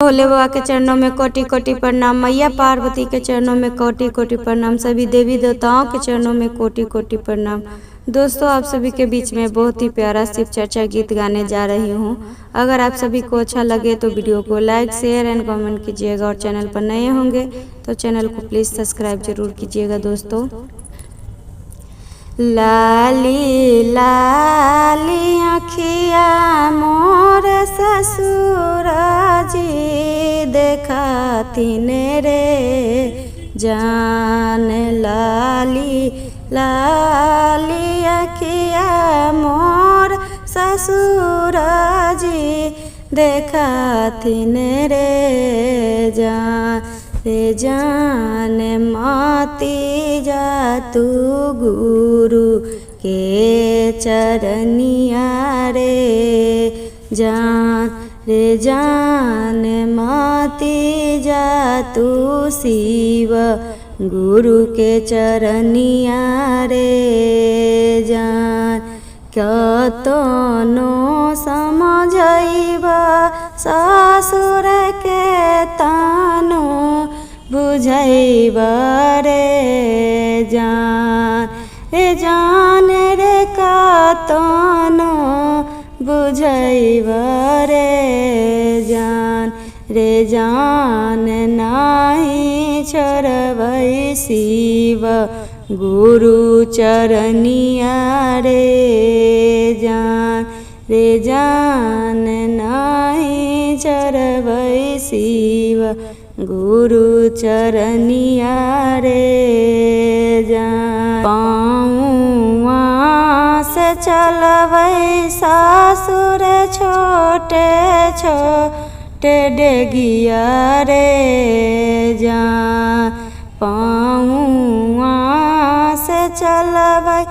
भोले बाबा के चरणों में कोटि कोटि प्रणाम, मैया पार्वती के चरणों में कोटि कोटि प्रणाम, सभी देवी देवताओं के चरणों में कोटि कोटि प्रणाम। दोस्तों, आप सभी के बीच में बहुत ही प्यारा शिव चर्चा गीत गाने जा रही हूँ। अगर आप सभी को अच्छा लगे तो वीडियो को लाइक शेयर एंड कमेंट कीजिएगा, और चैनल पर नए होंगे तो चैनल को प्लीज़ सब्सक्राइब जरूर कीजिएगा। दोस्तों, लाली लाली अखिया मोर ससुर जी देखातिन रे जान, लाली लाली अखिया मोर ससुर जी देखातिन रे जान, रे जान माती जा तू गुरु के चरनिया रे जान, रे जान माती जा तू शिव गुरु के चरनिया रे जान। कतनो समझैबा ससुर के तानो बुझैबा रे जान, रे जान रे कतनो बुझैबा रे जान, रे जान नाही छोड़बै शिव गुरु चरनिया रे जान, रे जान नाही छोड़बै शिव गुरु चरनिया रे जान। पाँवा से चलबै ससुर छोटे छोटे डेगिया रे जान, पाँवा से चलबै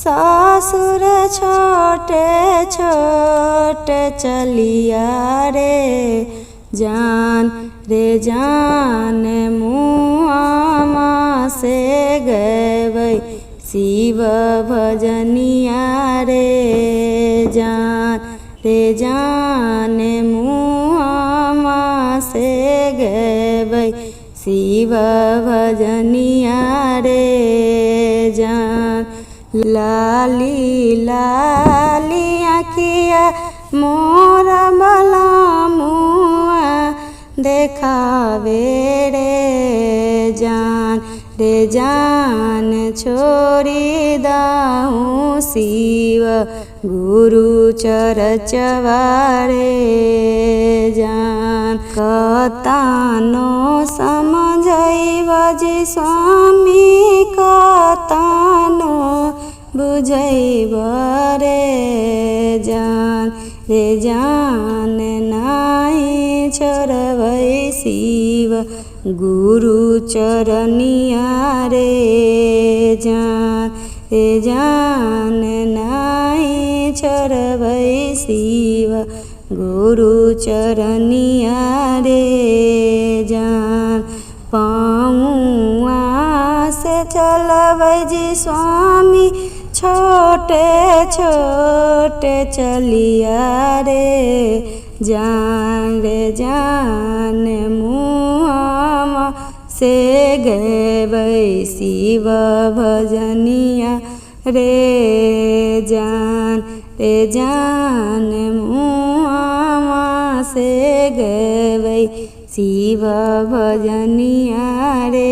ससुर छोटे छोटे चलिया रे जान, रे जान मुआमा से गबै शिव भजनिया रे जान, रे जान मुआमा से गबै शिव भजनिया रे जान। लाली लाली अखिया मोर बलमुआ देखावे रे जान, रे जान छोड़ी दाऊँ शिव गुरु चरचवा रे जान। कतानो समझैबा जी स्वामी कतानो बुझैबा रे जान, रे जान नाही छोड़बै शिव गुरु चरनिया रे जान, रे जान नाही छोड़बै शिव गुरु चरनिया रे जान। पाँवा से चलबै जी स्वामी छोटे छोटे चलिया रे जान, रे जान मुआमा से गबै शिव भजनिया रे जान, रे जान मुआमा से गबै शिव भजनिया रे